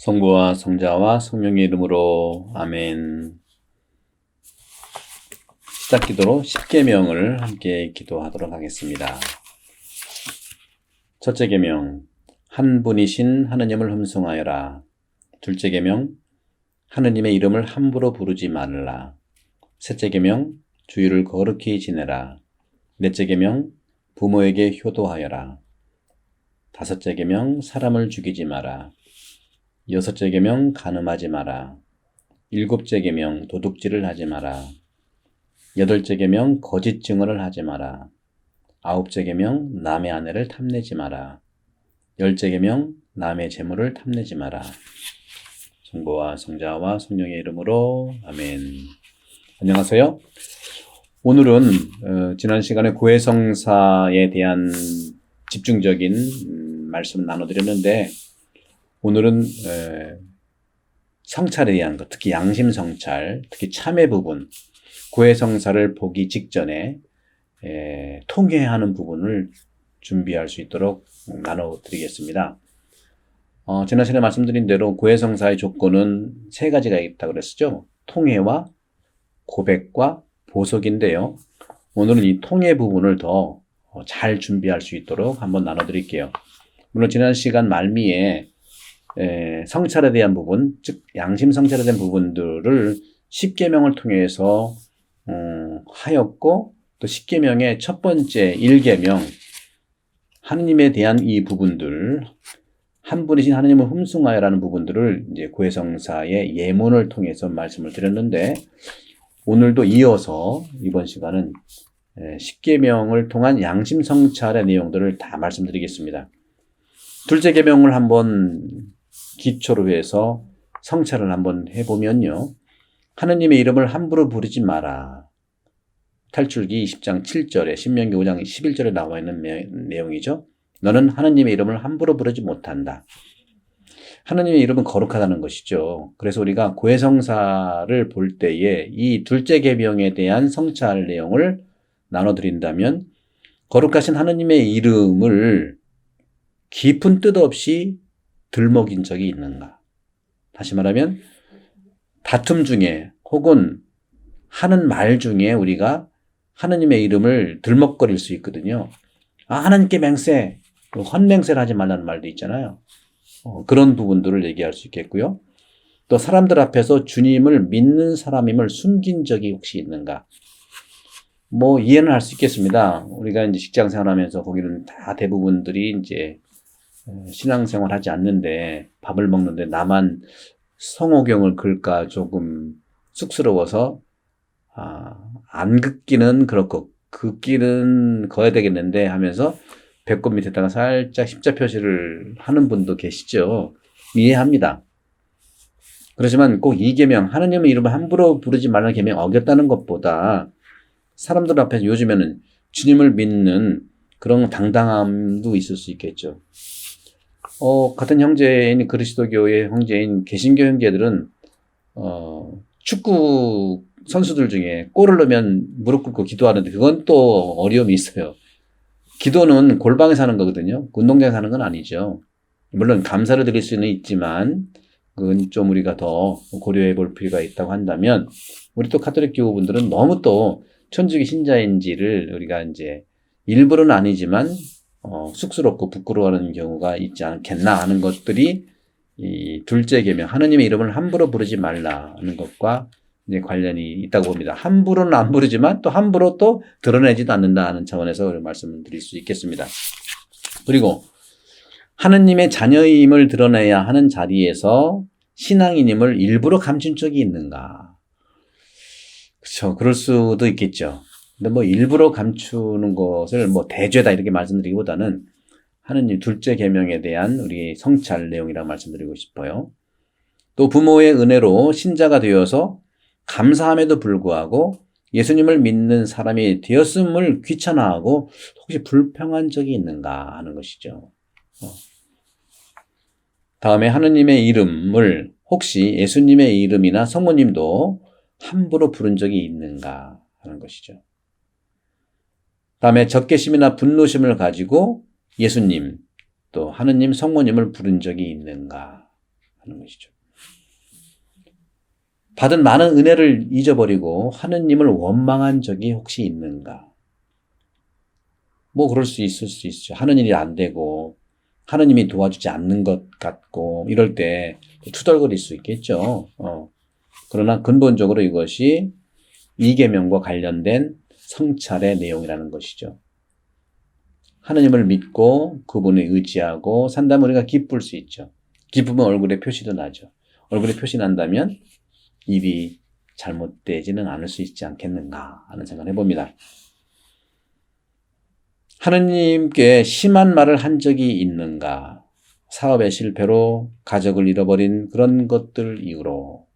성부와 성자와 성령의 이름으로 아멘. 시작 기도로 십계명을 함께 기도하도록 하겠습니다. 첫째 계명, 한 분이신 하느님을 흠숭하여라. 둘째 계명, 하느님의 이름을 함부로 부르지 말라. 셋째 계명, 주일을 거룩히 지내라. 넷째 계명, 부모에게 효도하여라. 다섯째 계명, 사람을 죽이지 마라. 여섯째 계명, 간음하지 마라. 일곱째 계명, 도둑질을 하지 마라. 여덟째 계명, 거짓 증언을 하지 마라. 아홉째 계명, 남의 아내를 탐내지 마라. 열째 계명, 남의 재물을 탐내지 마라. 성부와 성자와 성령의 이름으로 아멘. 안녕하세요. 오늘은 지난 시간에 고해성사에 대한 집중적인 말씀을 나눠드렸는데, 오늘은 성찰에 대한 것, 특히 양심 성찰, 특히 참회 부분, 고해성사를 보기 직전에 통회하는 부분을 준비할 수 있도록 나눠드리겠습니다. 지난 시간에 말씀드린 대로 고해성사의 조건은 세 가지가 있다고 그랬었죠. 통회와 고백과 보석인데요. 오늘은 이 통회 부분을 더 잘 준비할 수 있도록 한번 나눠드릴게요. 물론 지난 시간 말미에 성찰에 대한 부분, 즉 양심 성찰에 대한 부분들을 십계명을 통해서 하였고, 또 십계명의 첫 번째 1계명 하느님에 대한 이 부분들, 한 분이신 하느님을 흠숭하여라는 부분들을 이제 고해성사의 예문을 통해서 말씀을 드렸는데, 오늘도 이어서 이번 시간은 십계명을 통한 양심 성찰의 내용들을 다 말씀드리겠습니다. 둘째 계명을 한번 기초로 해서 성찰을 한번 해보면요. 하느님의 이름을 함부로 부르지 마라. 탈출기 20장 7절에 신명기 5장 11절에 나와 있는 내용이죠. 너는 하느님의 이름을 함부로 부르지 못한다. 하느님의 이름은 거룩하다는 것이죠. 그래서 우리가 고해성사를 볼 때에 이 둘째 계명에 대한 성찰 내용을 나눠드린다면, 거룩하신 하느님의 이름을 깊은 뜻 없이 들먹인 적이 있는가? 다시 말하면 다툼 중에 혹은 하는 말 중에 우리가 하느님의 이름을 들먹거릴 수 있거든요. 하나님께 맹세, 헛맹세를 하지 말라는 말도 있잖아요. 그런 부분들을 얘기할 수 있겠고요. 또 사람들 앞에서 주님을 믿는 사람임을 숨긴 적이 혹시 있는가? 이해는 할 수 있겠습니다. 우리가 이제 직장 생활하면서 거기는 다 대부분들이 이제 신앙생활 하지 않는데 밥을 먹는데 나만 성호경을 긁까 조금 쑥스러워서 안 긋기는 그렇고 긋기는 거야 되겠는데 하면서 배꼽 밑에다가 살짝 십자 표시를 하는 분도 계시죠. 이해합니다. 그렇지만 꼭 이 계명, 하느님의 이름을 함부로 부르지 말라는 계명 어겼다는 것보다 사람들 앞에서 요즘에는 주님을 믿는 그런 당당함도 있을 수 있겠죠. 같은 형제인 그리스도교의 형제인 개신교 형제들은 축구 선수들 중에 골을 넣으면 무릎 꿇고 기도하는데, 그건 또 어려움이 있어요. 기도는 골방에서 하는 거거든요. 운동장에서 하는 건 아니죠. 물론 감사를 드릴 수는 있지만 그건 좀 우리가 더 고려해 볼 필요가 있다고 한다면, 우리 또 가톨릭 교우분들은 너무 또 천주교 신자인지를 우리가 이제 일부러는 아니지만 쑥스럽고 부끄러워하는 경우가 있지 않겠나 하는 것들이 이 둘째 계명, 하느님의 이름을 함부로 부르지 말라는 것과 이제 관련이 있다고 봅니다. 함부로는 안 부르지만 또 함부로 또 드러내지도 않는다 하는 차원에서 말씀을 드릴 수 있겠습니다. 그리고 하느님의 자녀임을 드러내야 하는 자리에서 신앙인임을 일부러 감춘 적이 있는가? 그렇죠. 그럴 수도 있겠죠. 근데 일부러 감추는 것을 대죄다 이렇게 말씀드리기보다는 하느님 둘째 계명에 대한 우리 성찰 내용이라고 말씀드리고 싶어요. 또 부모의 은혜로 신자가 되어서 감사함에도 불구하고 예수님을 믿는 사람이 되었음을 귀찮아하고 혹시 불평한 적이 있는가 하는 것이죠. 다음에 하느님의 이름을 혹시 예수님의 이름이나 성모님도 함부로 부른 적이 있는가 하는 것이죠. 다음에 적개심이나 분노심을 가지고 예수님, 또 하느님, 성모님을 부른 적이 있는가 하는 것이죠. 받은 많은 은혜를 잊어버리고 하느님을 원망한 적이 혹시 있는가? 뭐 그럴 수 있을 수 있죠. 하는 일이 안 되고 하느님이 도와주지 않는 것 같고 이럴 때 투덜거릴 수 있겠죠. 그러나 근본적으로 이것이 이계명과 관련된 성찰의 내용이라는 것이죠. 하느님을 믿고 그분을 의지하고 산다면 우리가 기쁠 수 있죠. 기쁘면 얼굴에 표시도 나죠. 얼굴에 표시 난다면 일이 잘못되지는 않을 수 있지 않겠는가 하는 생각을 해봅니다. 하느님께 심한 말을 한 적이 있는가? 사업의 실패로 가족을 잃어버린 그런 것들 이후로.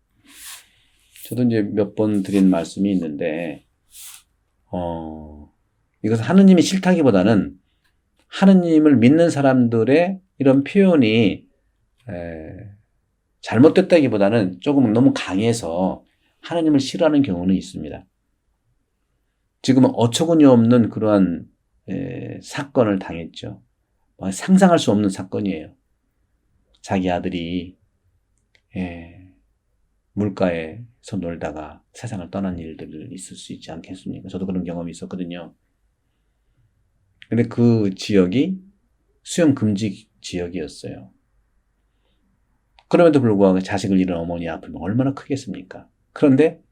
저도 이제 몇 번 드린 말씀이 있는데, 이것은 하느님이 싫다기보다는 하느님을 믿는 사람들의 이런 표현이 잘못됐다기보다는 조금 너무 강해서 하느님을 싫어하는 경우는 있습니다. 지금은 어처구니 없는 그러한 사건을 당했죠. 상상할 수 없는 사건이에요. 자기 아들이 물가에서 놀다가 세상을 떠난 일들이 있을 수 있지 않겠습니까? 저도 그런 경험이 있었거든요. 근데 그 지역이 수영 금지 지역이었어요. 그럼에도 불구하고 자식을 잃은 어머니 아픔이 얼마나 크겠습니까? 그런데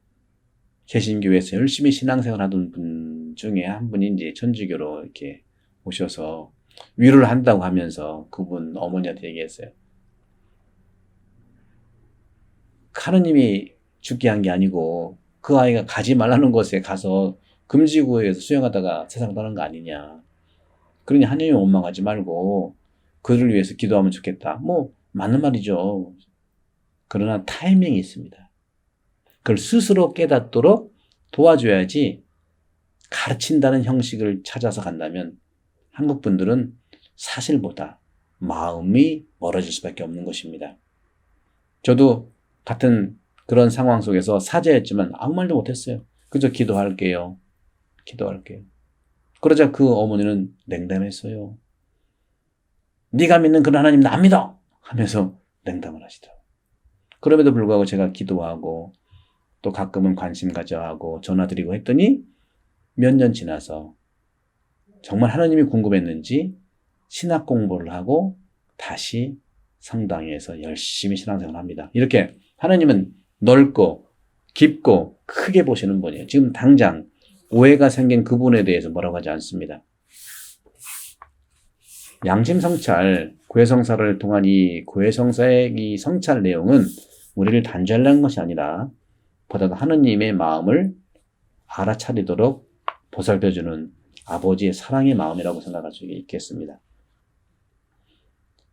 개신교에서 열심히 신앙생활 하던 분 중에 한 분이 이제 천주교로 이렇게 오셔서 위로를 한다고 하면서 그분 어머니한테 얘기했어요. 하느님이 죽게 한 게 아니고 그 아이가 가지 말라는 곳에 가서 금지구에서 수영하다가 세상을 떠난 거 아니냐. 그러니 하느님 원망하지 말고 그를 위해서 기도하면 좋겠다. 뭐 맞는 말이죠. 그러나 타이밍이 있습니다. 그걸 스스로 깨닫도록 도와줘야지 가르친다는 형식을 찾아서 간다면 한국 분들은 사실보다 마음이 멀어질 수밖에 없는 것입니다. 저도 같은 그런 상황 속에서 사제였지만 아무 말도 못했어요. 그저 기도할게요. 그러자 그 어머니는 냉담했어요. 네가 믿는 그런 하나님 나 안 믿어! 하면서 냉담을 하시더라고요. 그럼에도 불구하고 제가 기도하고 또 가끔은 관심 가져하고 전화드리고 했더니 몇 년 지나서 정말 하나님이 궁금했는지 신학 공부를 하고 다시 성당에서 열심히 신앙생활을 합니다. 이렇게 하나님은 넓고 깊고 크게 보시는 분이에요. 지금 당장 오해가 생긴 그분에 대해서 뭐라고 하지 않습니다. 양심성찰, 고해성사를 통한 이 고해성사의 이 성찰 내용은 우리를 단죄하려는 것이 아니라 보다도 하느님의 마음을 알아차리도록 보살펴주는 아버지의 사랑의 마음이라고 생각할 수 있겠습니다.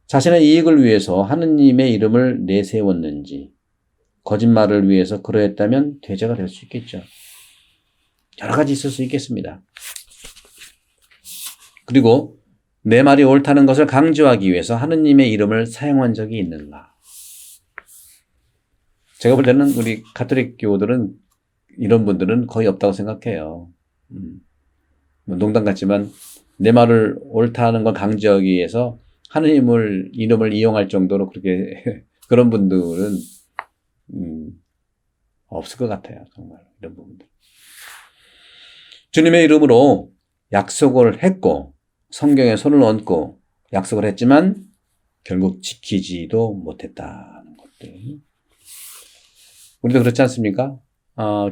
자신의 이익을 위해서 하느님의 이름을 내세웠는지 거짓말을 위해서 그러했다면 대죄가 될 수 있겠죠. 여러 가지 있을 수 있겠습니다. 그리고 내 말이 옳다는 것을 강조하기 위해서 하느님의 이름을 사용한 적이 있는가? 제가 볼 때는 우리 가톨릭 교우들은 이런 분들은 거의 없다고 생각해요. 농담 같지만 내 말을 옳다는 걸 강조하기 위해서 하느님을 이름을 이용할 정도로 그렇게 그런 분들은 없을 것 같아요. 정말 이런 부분들. 주님의 이름으로 약속을 했고 성경에 손을 얹고 약속을 했지만 결국 지키지도 못했다는 것들. 우리도 그렇지 않습니까?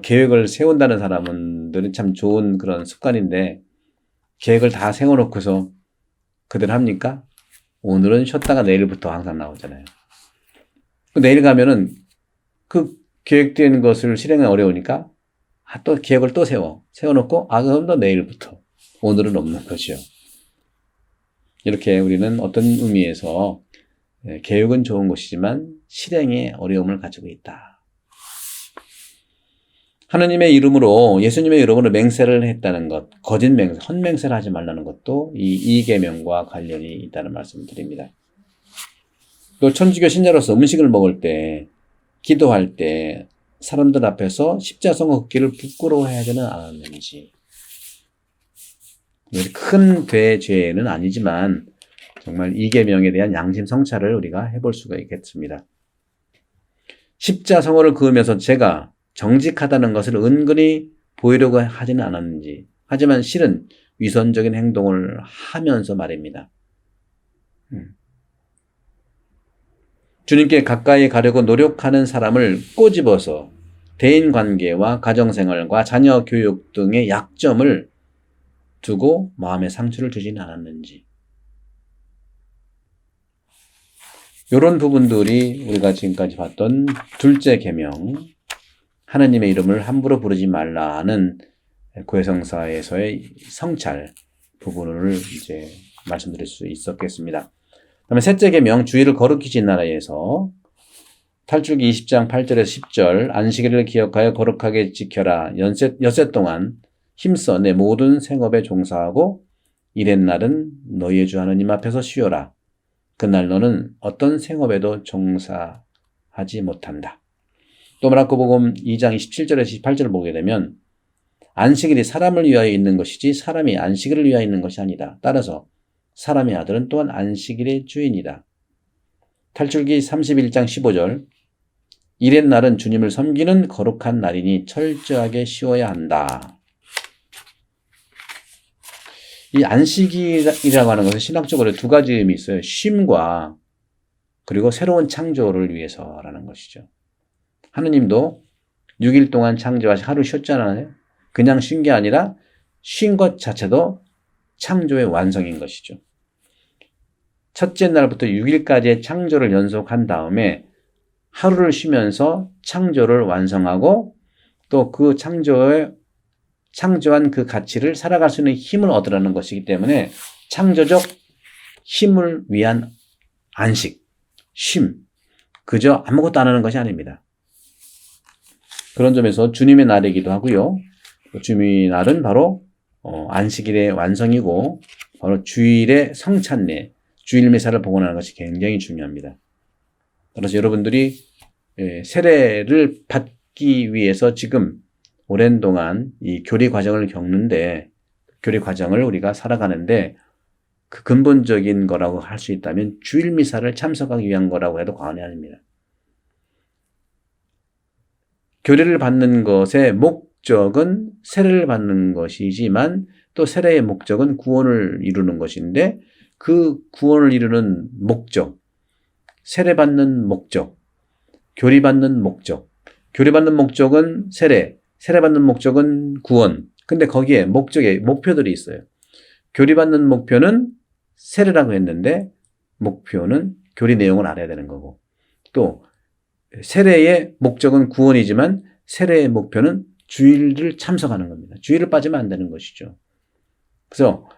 계획을 세운다는 사람들은 참 좋은 그런 습관인데 계획을 다 세워놓고서 그대로 합니까? 오늘은 쉬었다가 내일부터 항상 나오잖아요. 내일 가면은 그 계획된 것을 실행하기 어려우니까 또 계획을 또 세워놓고 그럼 또 내일부터 오늘은 없는 거죠. 이렇게 우리는 어떤 의미에서 계획은 좋은 것이지만 실행에 어려움을 가지고 있다. 하느님의 이름으로 예수님의 이름으로 맹세를 했다는 것, 거짓 맹세, 헛맹세를 하지 말라는 것도 이 계명과 관련이 있다는 말씀을 드립니다. 또 천주교 신자로서 음식을 먹을 때, 기도할 때 사람들 앞에서 십자성어 긋기를 부끄러워해야지는 않았는지. 큰 대죄는 아니지만 정말 이 계명에 대한 양심 성찰을 우리가 해볼 수가 있겠습니다. 십자성어를 그으면서 제가 정직하다는 것을 은근히 보이려고 하지는 않았는지, 하지만 실은 위선적인 행동을 하면서 말입니다. 주님께 가까이 가려고 노력하는 사람을 꼬집어서 대인관계와 가정생활과 자녀 교육 등의 약점을 두고 마음의 상처를 주지는 않았는지, 이런 부분들이 우리가 지금까지 봤던 둘째 계명, 하나님의 이름을 함부로 부르지 말라는 고해성사에서의 성찰 부분을 이제 말씀드릴 수 있었겠습니다. 그다음에 셋째 계명, 주의를 거룩히 지내라 에서 탈출기 20장 8절에서 10절, 안식일을 기억하여 거룩하게 지켜라. 엿새 동안 힘써 내 모든 생업에 종사하고 이랜 날은 너희의 주 하나님 앞에서 쉬어라. 그날 너는 어떤 생업에도 종사하지 못한다. 또 마르코복음 2장 27절에서 28절을 보게 되면 안식일이 사람을 위하여 있는 것이지 사람이 안식일을 위하여 있는 것이 아니다. 따라서 사람의 아들은 또한 안식일의 주인이다. 탈출기 31장 15절, 이랜 날은 주님을 섬기는 거룩한 날이니 철저하게 쉬어야 한다. 이 안식일이라고 하는 것은 신학적으로 두 가지 의미 있어요. 쉼과 그리고 새로운 창조를 위해서라는 것이죠. 하느님도 6일 동안 창조하시 하루 쉬었잖아요. 그냥 쉰 게 아니라 쉰 것 자체도 창조의 완성인 것이죠. 첫째 날부터 6일까지의 창조를 연속한 다음에 하루를 쉬면서 창조를 완성하고 또 그 창조한 그 가치를 살아갈 수 있는 힘을 얻으라는 것이기 때문에 창조적 힘을 위한 안식, 쉼, 그저 아무것도 안 하는 것이 아닙니다. 그런 점에서 주님의 날이기도 하고요. 주님의 날은 바로 안식일의 완성이고 바로 주일의 성찬례, 주일 미사를 복원하는 것이 굉장히 중요합니다. 그래서 여러분들이 세례를 받기 위해서 지금 오랜 동안 이 교리 과정을 겪는데, 교리 과정을 우리가 살아가는데 그 근본적인 거라고 할 수 있다면 주일 미사를 참석하기 위한 거라고 해도 과언이 아닙니다. 교리를 받는 것의 목적은 세례를 받는 것이지만 또 세례의 목적은 구원을 이루는 것인데 그 구원을 이루는 목적, 세례받는 목적, 교리받는 목적, 교리받는 목적은 세례받는 목적은 구원. 근데 거기에 목표들이 있어요. 교리받는 목표는 세례라고 했는데 목표는 교리 내용을 알아야 되는 거고, 또 세례의 목적은 구원이지만 세례의 목표는 주일을 참석하는 겁니다. 주일을 빠지면 안 되는 것이죠. 그래서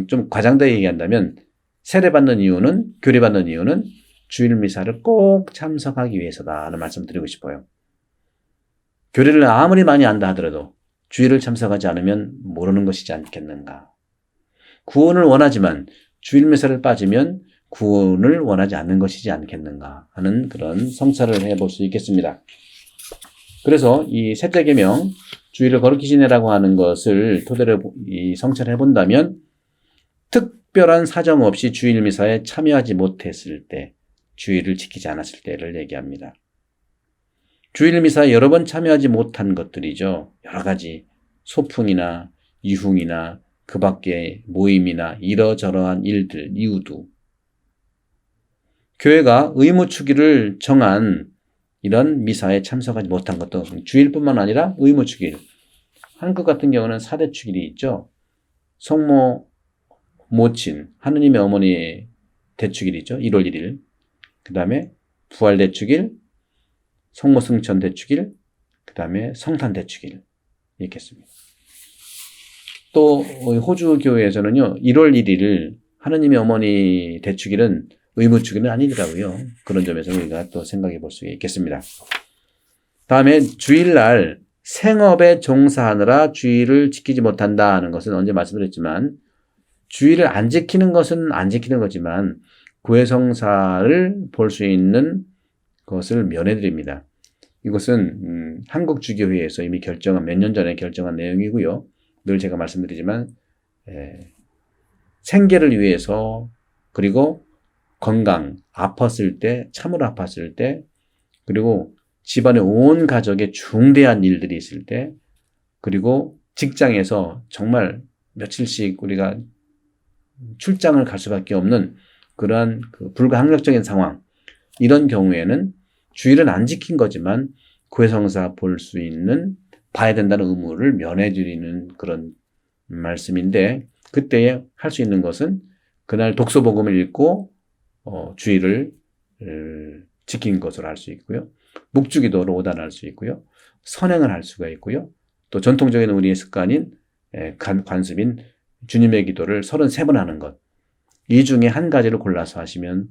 좀 과장되게 얘기한다면 세례받는 이유는, 교리받는 이유는 주일 미사를 꼭 참석하기 위해서다라는 말씀 드리고 싶어요. 교리를 아무리 많이 안다 하더라도 주일을 참석하지 않으면 모르는 것이지 않겠는가. 구원을 원하지만 주일 미사를 빠지면 구원을 원하지 않는 것이지 않겠는가 하는 그런 성찰을 해볼 수 있겠습니다. 그래서 이 셋째 계명, 주일을 거룩히 지내라고 하는 것을 토대로 이 성찰을 해본다면 특별한 사정 없이 주일 미사에 참여하지 못했을 때, 주일을 지키지 않았을 때를 얘기합니다. 주일 미사에 여러 번 참여하지 못한 것들이죠. 여러 가지 소풍이나 유흥이나 그 밖에 모임이나 이러저러한 일들, 이유도. 교회가 의무추기를 정한 이런 미사에 참석하지 못한 것도 주일뿐만 아니라 의무추기일. 한국 같은 경우는 4대 축일이 있죠. 성모 모친, 하느님의 어머니 대축일이죠. 1월 1일. 그 다음에 부활 대축일, 성모 승천 대축일, 그 다음에 성탄 대축일. 이렇게 했습니다. 또 호주 교회에서는요, 1월 1일 하느님의 어머니 대축일은 의무축일은 아니더라고요. 그런 점에서 우리가 또 생각해 볼 수 있겠습니다. 다음에 주일날 생업에 종사하느라 주일을 지키지 못한다 하는 것은 언제 말씀드렸지만, 주일을 안 지키는 것은 안 지키는 거지만 고해성사를 볼 수 있는 것을 면해드립니다. 이것은 한국 주교회에서 이미 몇 년 전에 결정한 내용이고요. 늘 제가 말씀드리지만 생계를 위해서, 그리고 건강, 아팠을 때, 참으로 아팠을 때, 그리고 집안의 온 가족에 중대한 일들이 있을 때, 그리고 직장에서 정말 며칠씩 우리가 출장을 갈 수밖에 없는 그러한 불가항력적인 상황, 이런 경우에는 주일은 안 지킨 거지만 고해성사 볼 수 있는, 봐야 된다는 의무를 면해드리는 그런 말씀인데, 그때에 할 수 있는 것은 그날 독서복음을 읽고 주일을 지킨 것으로 할 수 있고요. 묵주기도로 오단할 수 있고요. 선행을 할 수가 있고요. 또 전통적인 우리의 습관인 관습인 주님의 기도를 33번 하는 것. 이 중에 한 가지를 골라서 하시면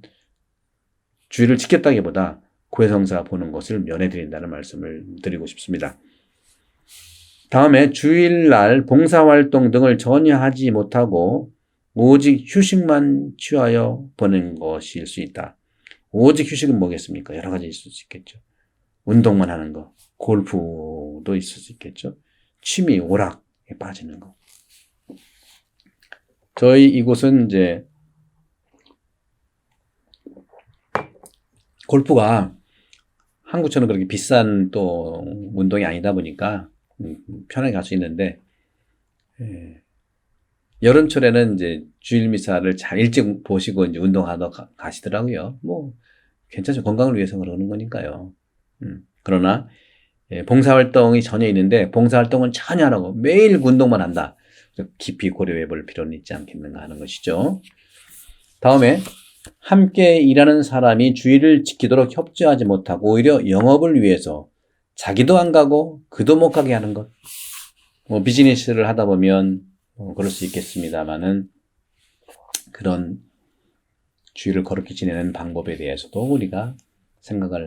주일을 지켰다기보다 고해성사 보는 것을 면해드린다는 말씀을 드리고 싶습니다. 다음에 주일날 봉사활동 등을 전혀 하지 못하고 오직 휴식만 취하여 보낸 것일 수 있다. 오직 휴식은 뭐겠습니까? 여러 가지 있을 수 있겠죠. 운동만 하는 거, 골프도 있을 수 있겠죠. 취미, 오락에 빠지는 거. 저희 이곳은 이제 골프가 한국처럼 그렇게 비싼 또 운동이 아니다 보니까 편하게 갈 수 있는데, 여름철에는 이제 주일 미사를 잘 일찍 보시고 이제 운동하러 가시더라고요. 뭐 괜찮죠. 건강을 위해서 그러는 거니까요. 그러나 봉사활동이 전혀 있는데 봉사활동은 전혀 안 하고 매일 운동만 한다. 깊이 고려해 볼 필요는 있지 않겠는가 하는 것이죠. 다음에 함께 일하는 사람이 주일을 지키도록 협조하지 못하고 오히려 영업을 위해서 자기도 안 가고 그도 못 가게 하는 것. 뭐 비즈니스를 하다 보면 그럴 수 있겠습니다만은, 그런 주일을 거룩히 지내는 방법에 대해서도 우리가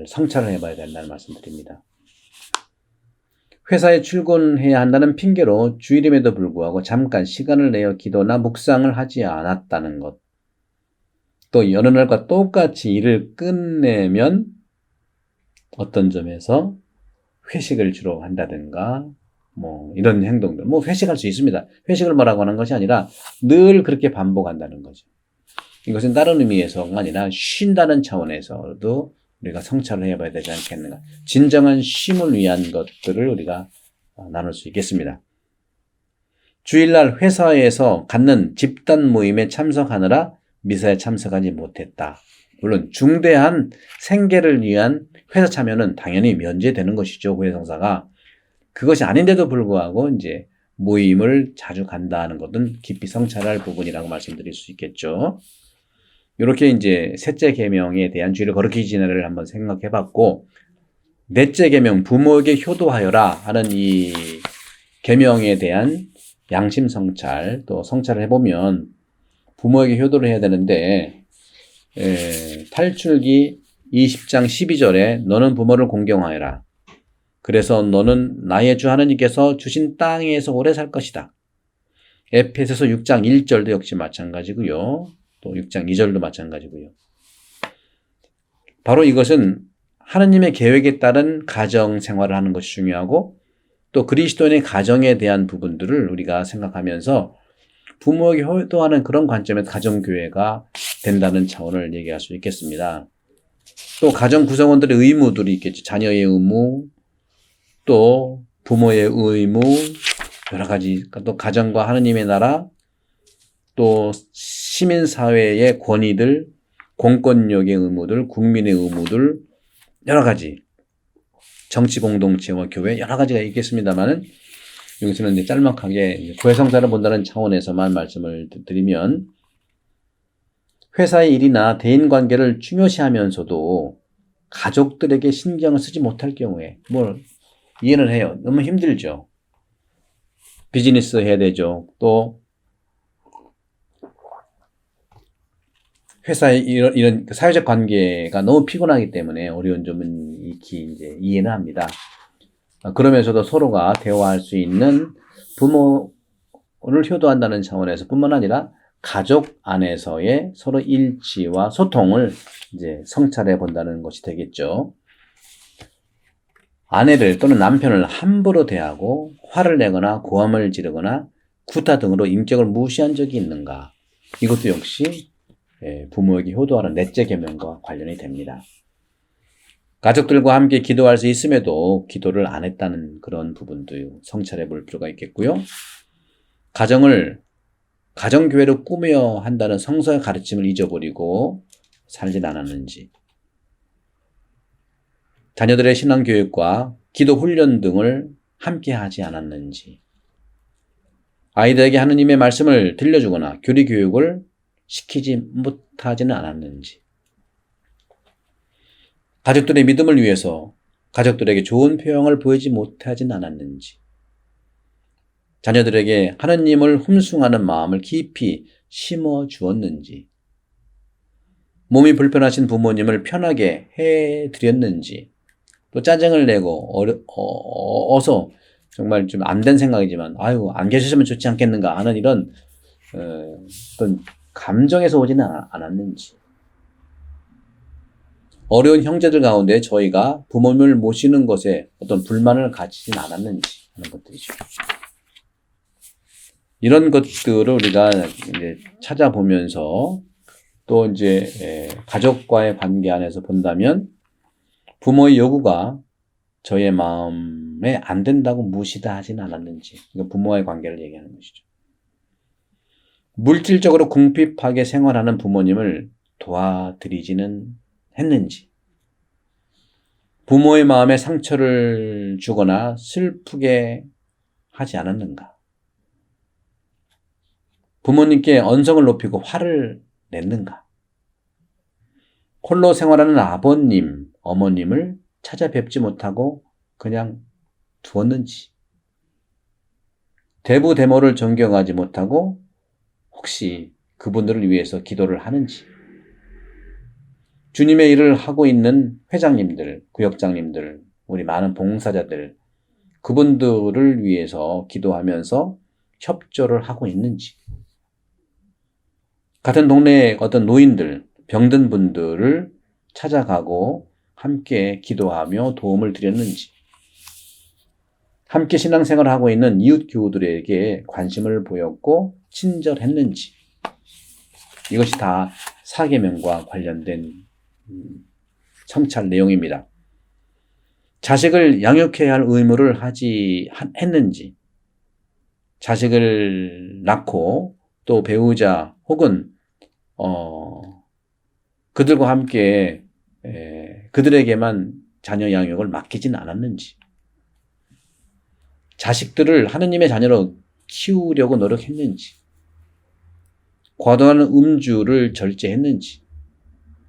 성찰을 해봐야 된다는 말씀드립니다. 회사에 출근해야 한다는 핑계로 주일임에도 불구하고 잠깐 시간을 내어 기도나 묵상을 하지 않았다는 것. 또 여느 날과 똑같이 일을 끝내면 어떤 점에서 회식을 주로 한다든가, 뭐 이런 행동들, 뭐 회식할 수 있습니다. 회식을 뭐라고 하는 것이 아니라 늘 그렇게 반복한다는 거죠. 이것은 다른 의미에서가 아니라 쉰다는 차원에서도 우리가 성찰을 해봐야 되지 않겠는가. 진정한 쉼을 위한 것들을 우리가 나눌 수 있겠습니다. 주일날 회사에서 갖는 집단 모임에 참석하느라 미사에 참석하지 못했다. 물론 중대한 생계를 위한 회사 참여는 당연히 면제되는 것이죠. 고해성사가. 그것이 아닌데도 불구하고 이제 모임을 자주 간다는 것은 깊이 성찰할 부분이라고 말씀드릴 수 있겠죠. 이렇게 이제 셋째 계명에 대한 주일을 거룩히 지내를 한번 생각해 봤고, 넷째 계명 부모에게 효도하여라 하는 이 계명에 대한 양심 성찰, 또 성찰을 해보면 부모에게 효도를 해야 되는데, 탈출기 20장 12절에 너는 부모를 공경하여라. 그래서 너는 나의 주 하나님께서 주신 땅에서 오래 살 것이다. 에페소서 6장 1절도 역시 마찬가지고요. 또 6장 2절도 마찬가지고요. 바로 이것은 하나님의 계획에 따른 가정 생활을 하는 것이 중요하고, 또 그리스도인의 가정에 대한 부분들을 우리가 생각하면서 부모에게 효도하는 그런 관점에서 가정교회가 된다는 차원을 얘기할 수 있겠습니다. 또 가정 구성원들의 의무들이 있겠죠. 자녀의 의무, 또 부모의 의무, 여러 가지, 또 가정과 하느님의 나라, 또 시민사회의 권위들, 공권력의 의무들, 국민의 의무들, 여러 가지, 정치공동체와 교회, 여러 가지가 있겠습니다만은, 여기서는 이제 짤막하게 고해성사를 본다는 차원에서만 말씀을 드리면, 회사의 일이나 대인관계를 중요시하면서도 가족들에게 신경을 쓰지 못할 경우에, 이해는 해요. 너무 힘들죠. 비즈니스 해야 되죠. 또 회사의 이런 사회적 관계가 너무 피곤하기 때문에 어려운 점은 익히 이제 이해는 합니다. 그러면서도 서로가 대화할 수 있는 부모를 효도한다는 차원에서 뿐만 아니라 가족 안에서의 서로 일치와 소통을 이제 성찰해 본다는 것이 되겠죠. 아내를 또는 남편을 함부로 대하고 화를 내거나 고함을 지르거나 구타 등으로 인격을 무시한 적이 있는가? 이것도 역시 부모에게 효도하는 넷째 계명과 관련이 됩니다. 가족들과 함께 기도할 수 있음에도 기도를 안 했다는 그런 부분도 성찰해 볼 필요가 있겠고요. 가정교회로 꾸며 한다는 성서의 가르침을 잊어버리고 살진 않았는지, 자녀들의 신앙교육과 기도 훈련 등을 함께 하지 않았는지, 아이들에게 하느님의 말씀을 들려주거나 교리 교육을 시키지 못하지는 않았는지, 가족들의 믿음을 위해서 가족들에게 좋은 표현을 보이지 못하지는 않았는지, 자녀들에게 하느님을 흠숭하는 마음을 깊이 심어 주었는지, 몸이 불편하신 부모님을 편하게 해드렸는지, 또 짜증을 내고 어서 정말 좀 안 된 생각이지만 아유 안 계셨으면 좋지 않겠는가 하는 이런 어떤 감정에서 오지는 않았는지, 어려운 형제들 가운데 저희가 부모님을 모시는 것에 어떤 불만을 가지진 않았는지 하는 것들이죠. 이런 것들을 우리가 이제 찾아보면서 또 이제 가족과의 관계 안에서 본다면 부모의 요구가 저의 마음에 안 된다고 무시다 하지는 않았는지, 그러니까 부모와의 관계를 얘기하는 것이죠. 물질적으로 궁핍하게 생활하는 부모님을 도와드리지는 했는지, 부모의 마음에 상처를 주거나 슬프게 하지 않았는가, 부모님께 언성을 높이고 화를 냈는가, 홀로 생활하는 아버님, 어머님을 찾아뵙지 못하고 그냥 두었는지, 대부대모를 존경하지 못하고 혹시 그분들을 위해서 기도를 하는지, 주님의 일을 하고 있는 회장님들, 구역장님들, 우리 많은 봉사자들, 그분들을 위해서 기도하면서 협조를 하고 있는지, 같은 동네의 어떤 노인들, 병든 분들을 찾아가고 함께 기도하며 도움을 드렸는지, 함께 신앙생활을 하고 있는 이웃 교우들에게 관심을 보였고 친절했는지, 이것이 다 사계명과 관련된 성찰 내용입니다. 자식을 양육해야 할 의무를 했는지, 자식을 낳고 또 배우자 혹은 그들과 함께 그들에게만 자녀 양육을 맡기진 않았는지, 자식들을 하느님의 자녀로 키우려고 노력했는지, 과도한 음주를 절제했는지,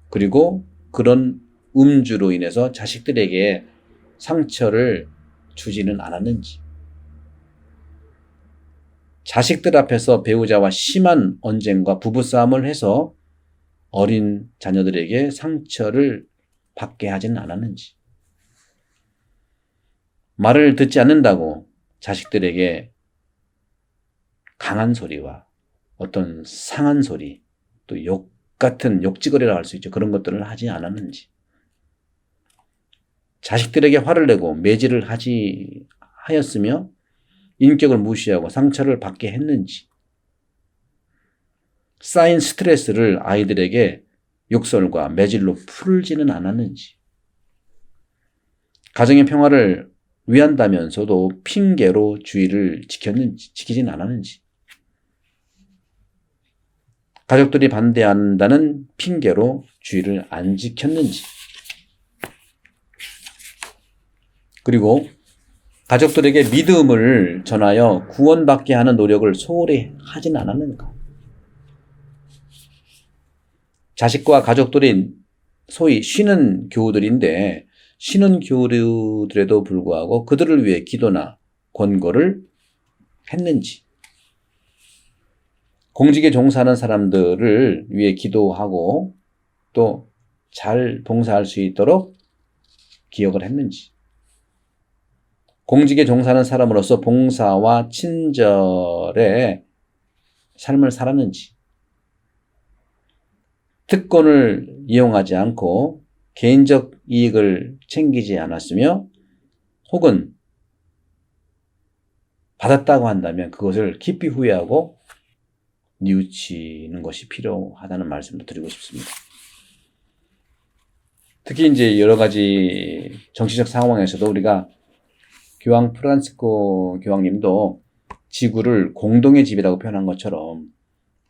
그리고 그런 음주로 인해서 자식들에게 상처를 주지는 않았는지, 자식들 앞에서 배우자와 심한 언쟁과 부부싸움을 해서 어린 자녀들에게 상처를 받게 하지는 않았는지, 말을 듣지 않는다고 자식들에게 강한 소리와 어떤 상한 소리, 또 욕 같은 욕지거리라고 할 수 있죠. 그런 것들을 하지 않았는지, 자식들에게 화를 내고 매질을 하였으며 인격을 무시하고 상처를 받게 했는지, 쌓인 스트레스를 아이들에게 욕설과 매질로 풀지는 않았는지, 가정의 평화를 위한다면서도 핑계로 주의를 지키지는 않았는지, 가족들이 반대한다는 핑계로 주의를 안 지켰는지, 그리고 가족들에게 믿음을 전하여 구원받게 하는 노력을 소홀히 하진 않았는가, 자식과 가족들이 소위 쉬는 교우들인데 쉬는 교우들에도 불구하고 그들을 위해 기도나 권고를 했는지, 공직에 종사하는 사람들을 위해 기도하고 또 잘 봉사할 수 있도록 기억을 했는지, 공직에 종사하는 사람으로서 봉사와 친절의 삶을 살았는지, 특권을 이용하지 않고 개인적 이익을 챙기지 않았으며 혹은 받았다고 한다면 그것을 깊이 후회하고 뉘우치는 것이 필요하다는 말씀도 드리고 싶습니다. 특히 이제 여러 가지 정치적 상황에서도 우리가 교황 프란치스코 교황님도 지구를 공동의 집이라고 표현한 것처럼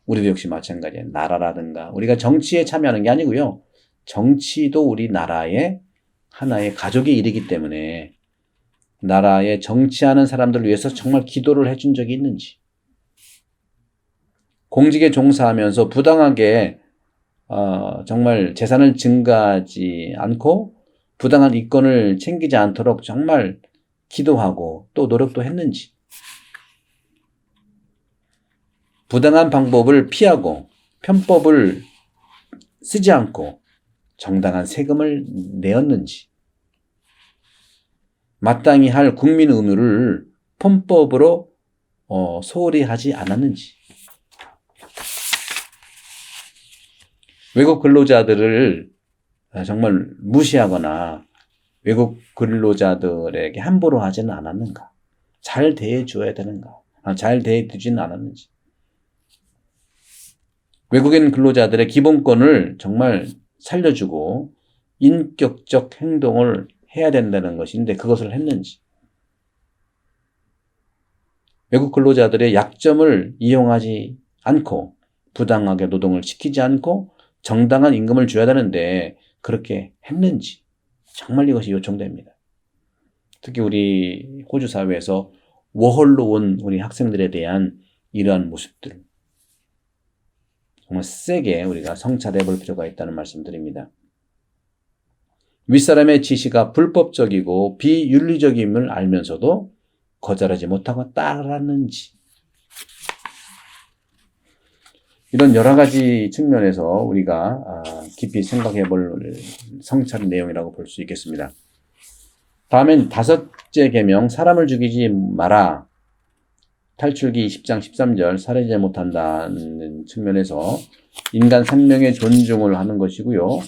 우리도 역시 마찬가지예요. 나라라든가 우리가 정치에 참여하는 게 아니고요. 정치도 우리 나라의 하나의 가족의 일이기 때문에 나라에 정치하는 사람들을 위해서 정말 기도를 해준 적이 있는지, 공직에 종사하면서 부당하게 정말 재산을 증가하지 않고 부당한 이권을 챙기지 않도록 정말 기도하고 또 노력도 했는지, 부당한 방법을 피하고 편법을 쓰지 않고 정당한 세금을 내었는지, 마땅히 할 국민 의무를 편법으로 소홀히 하지 않았는지, 외국 근로자들을 정말 무시하거나 외국 근로자들에게 함부로 하지는 않았는가, 잘 대해줘야 되는가, 잘 대해주지는 않았는지, 외국인 근로자들의 기본권을 정말 살려주고 인격적 행동을 해야 된다는 것인데 그것을 했는지, 외국 근로자들의 약점을 이용하지 않고 부당하게 노동을 시키지 않고 정당한 임금을 줘야 되는데 그렇게 했는지, 정말 이것이 요청됩니다. 특히 우리 호주 사회에서 워홀로 온 우리 학생들에 대한 이러한 모습들 정말 세게 우리가 성찰해 볼 필요가 있다는 말씀드립니다. 윗사람의 지시가 불법적이고 비윤리적임을 알면서도 거절하지 못하고 따랐는지, 이런 여러 가지 측면에서 우리가 깊이 생각해 볼 성찰의 내용이라고 볼 수 있겠습니다. 다음엔 5째 계명, 사람을 죽이지 마라. 탈출기 20장 13절, 살해하지 못한다는 측면에서 인간 생명의 존중을 하는 것이고요.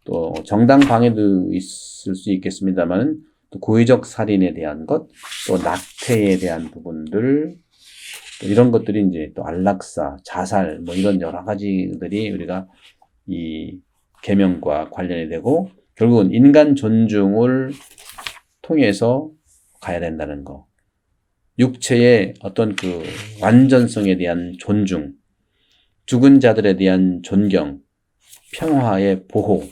또 정당 방해도 있을 수 있겠습니다만 또 고의적 살인에 대한 것, 또 낙태에 대한 부분들, 또 이런 것들이 이제 또 안락사, 자살, 뭐 이런 여러 가지들이 우리가 이 계명과 관련이 되고 결국은 인간 존중을 통해서 가야 된다는 거. 육체의 어떤 그 완전성에 대한 존중, 죽은 자들에 대한 존경, 평화의 보호,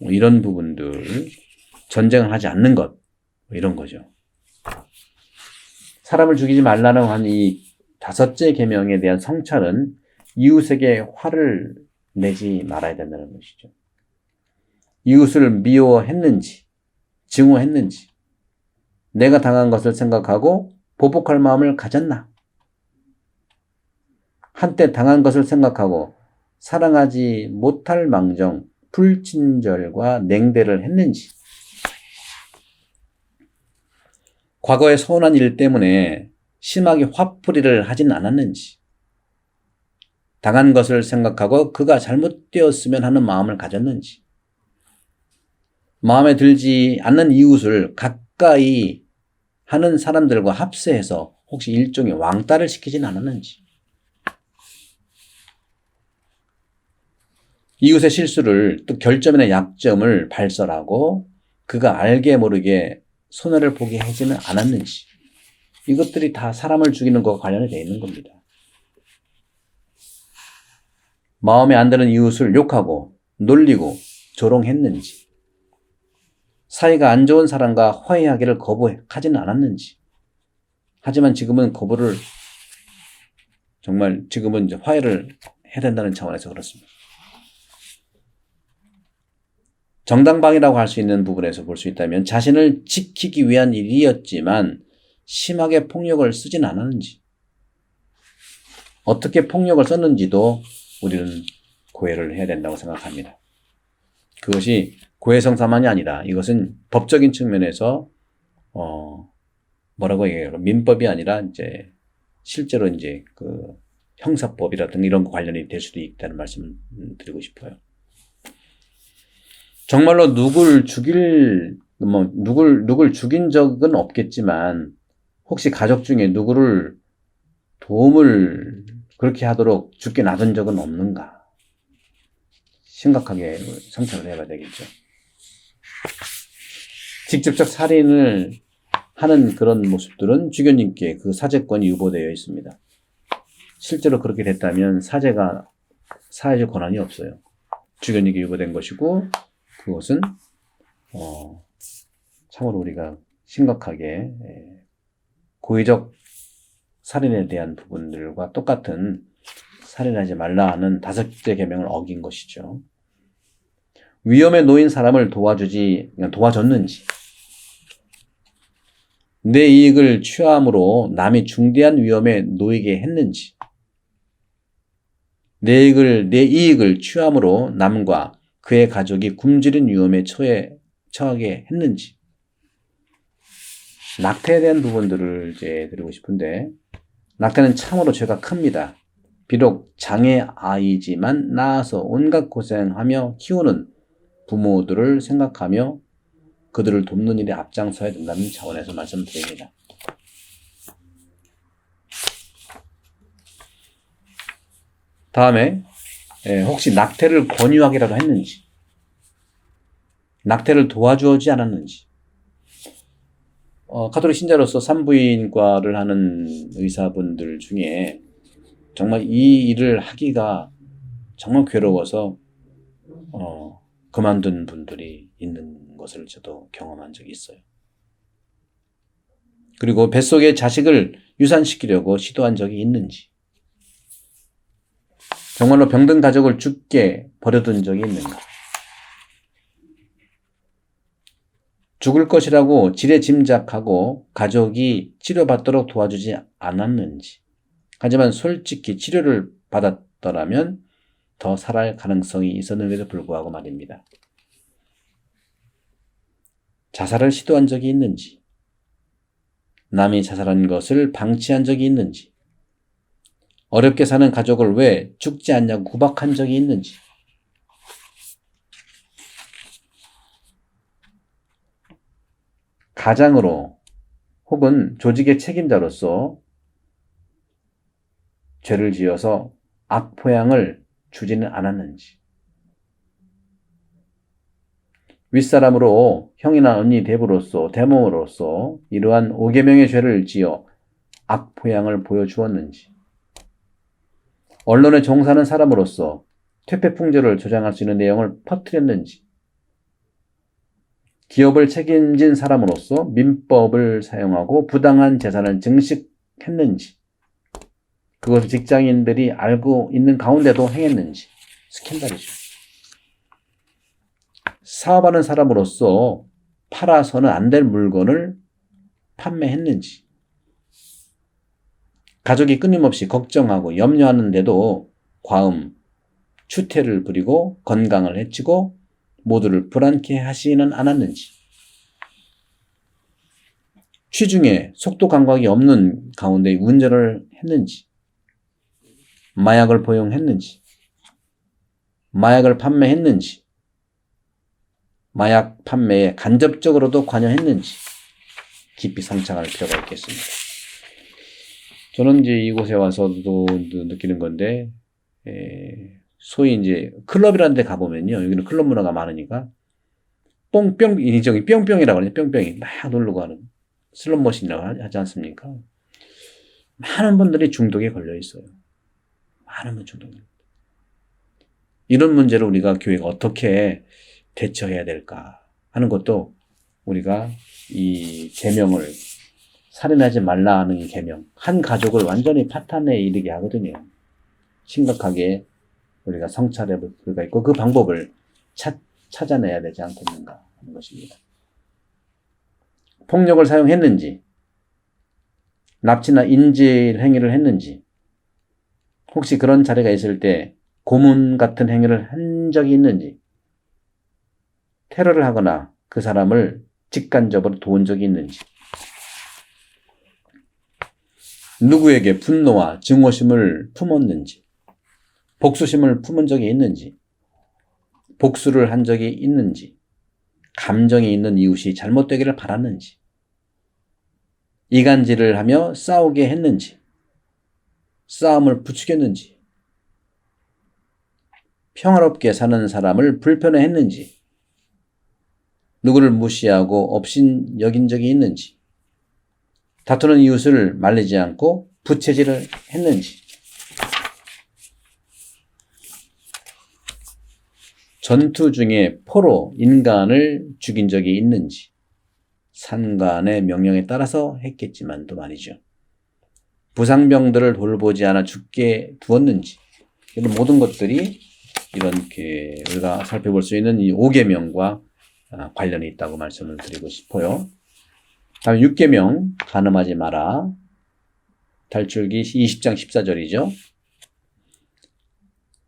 뭐 이런 부분들, 전쟁을 하지 않는 것, 뭐 이런 거죠. 사람을 죽이지 말라는 한 이 5째 계명에 대한 성찰은 이웃에게 화를 내지 말아야 된다는 것이죠. 이웃을 미워했는지, 증오했는지, 내가 당한 것을 생각하고 보복할 마음을 가졌나? 한때 당한 것을 생각하고 사랑하지 못할 망정 불친절과 냉대를 했는지, 과거의 서운한 일 때문에 심하게 화풀이를 하진 않았는지, 당한 것을 생각하고 그가 잘못되었으면 하는 마음을 가졌는지, 마음에 들지 않는 이웃을 가까이 하는 사람들과 합세해서 혹시 일종의 왕따를 시키진 않았는지, 이웃의 실수를 또 결점이나 약점을 발설하고 그가 알게 모르게 손해를 보게 하지는 않았는지, 이것들이 다 사람을 죽이는 것과 관련이 되어 있는 겁니다. 마음에 안 드는 이웃을 욕하고 놀리고 조롱했는지, 사이가 안 좋은 사람과 화해하기를 거부하지는 않았는지, 하지만 지금은 지금은 이제 화해를 해야 된다는 차원에서 그렇습니다. 정당방위라고 할 수 있는 부분에서 볼 수 있다면 자신을 지키기 위한 일이었지만 심하게 폭력을 쓰진 않았는지, 어떻게 폭력을 썼는지도 우리는 고해를 해야 된다고 생각합니다. 그것이 고해성사만이 아니라 이것은 법적인 측면에서 뭐라고 얘기해요? 민법이 아니라 이제 실제로 이제 그 형사법이라든가 이런 거 관련이 될 수도 있다는 말씀을 드리고 싶어요. 정말로 누굴 죽인 적은 없겠지만 혹시 가족 중에 누구를 도움을 그렇게 하도록 죽게 놔둔 적은 없는가? 심각하게 성찰을 해봐야 되겠죠. 직접적 살인을 하는 그런 모습들은 주교님께 그 사제권이 유보되어 있습니다. 실제로 그렇게 됐다면 사제가 사회적 권한이 없어요. 주교님께 유보된 것이고 그것은 참으로 우리가 심각하게 고의적 살인에 대한 부분들과 똑같은 살인하지 말라 하는 5대 계명을 어긴 것이죠. 위험에 놓인 사람을 도와줬는지, 내 이익을 취함으로 남이 중대한 위험에 놓이게 했는지, 내 이익을 취함으로 남과 그의 가족이 굶주린 위험에 처하게 했는지, 낙태에 대한 부분들을 이제 드리고 싶은데, 낙태는 참으로 죄가 큽니다. 비록 장애 아이지만 낳아서 온갖 고생하며 키우는 부모들을 생각하며 그들을 돕는 일에 앞장서야 된다는 차원에서 말씀드립니다. 다음에 혹시 낙태를 권유하기라도 했는지, 낙태를 도와주지 않았는지, 가톨릭 신자로서 산부인과를 하는 의사분들 중에 정말 이 일을 하기가 정말 괴로워서 그만둔 분들이 있는 것을 저도 경험한 적이 있어요. 그리고 뱃속에 자식을 유산시키려고 시도한 적이 있는지, 정말로 병든 가족을 죽게 버려둔 적이 있는가, 죽을 것이라고 지레짐작하고 가족이 치료받도록 도와주지 않았는지, 하지만 솔직히 치료를 받았더라면 더 살아갈 가능성이 있었는데도 불구하고 말입니다. 자살을 시도한 적이 있는지, 남이 자살한 것을 방치한 적이 있는지, 어렵게 사는 가족을 왜 죽지 않냐고 구박한 적이 있는지, 가장으로 혹은 조직의 책임자로서 죄를 지어서 악포양을 주지는 않았는지, 윗사람으로 형이나 언니 대모로서 이러한 5계명의 죄를 지어 악포양을 보여주었는지, 언론에 종사하는 사람으로서 퇴폐풍조를 조장할 수 있는 내용을 퍼뜨렸는지, 기업을 책임진 사람으로서 민법을 사용하고 부당한 재산을 증식했는지, 그것을 직장인들이 알고 있는 가운데도 행했는지, 스캔들이죠. 사업하는 사람으로서 팔아서는 안 될 물건을 판매했는지, 가족이 끊임없이 걱정하고 염려하는데도 과음, 추태를 부리고 건강을 해치고 모두를 불안케 하시는 않았는지, 취중에 속도 감각이 없는 가운데 운전을 했는지, 마약을 포용했는지, 마약을 판매했는지, 마약 판매에 간접적으로도 관여했는지 깊이 상창할 필요가 있겠습니다. 저는 이제 이곳에 와서도 느끼는 건데, 소위 이제 클럽이라는 데 가보면요, 여기는 클럽 문화가 많으니까 저기 뿅뿅이라고 하죠. 뿅뿅이 막 누르고 하는 슬롯머신이라고 하지 않습니까? 많은 분들이 중독에 걸려 있어요. 많은 분 중독. 이런 문제를 우리가 교회가 어떻게 대처해야 될까 하는 것도 우리가 이 계명을, 살인하지 말라 하는 이 계명, 한 가족을 완전히 파탄에 이르게 하거든요. 심각하게 우리가 성찰해 볼 필요가 있고 그 방법을 찾아내야 되지 않겠는가 하는 것입니다. 폭력을 사용했는지, 납치나 인질 행위를 했는지, 혹시 그런 자리가 있을 때 고문 같은 행위를 한 적이 있는지, 테러를 하거나 그 사람을 직간접으로 도운 적이 있는지, 누구에게 분노와 증오심을 품었는지, 복수심을 품은 적이 있는지, 복수를 한 적이 있는지, 감정이 있는 이웃이 잘못되기를 바랐는지, 이간질을 하며 싸우게 했는지, 싸움을 부추겼는지, 평화롭게 사는 사람을 불편해했는지, 누구를 무시하고 업신 여긴 적이 있는지, 다투는 이웃을 말리지 않고 부채질을 했는지, 전투 중에 포로 인간을 죽인 적이 있는지, 산관의 명령에 따라서 했겠지만 또 말이죠. 부상병들을 돌보지 않아 죽게 두었는지, 이런 모든 것들이 이렇게 우리가 살펴볼 수 있는 이 5계명과 관련이 있다고 말씀을 드리고 싶어요. 다음 6계명, 간음하지 마라. 탈출기 20장 14절이죠.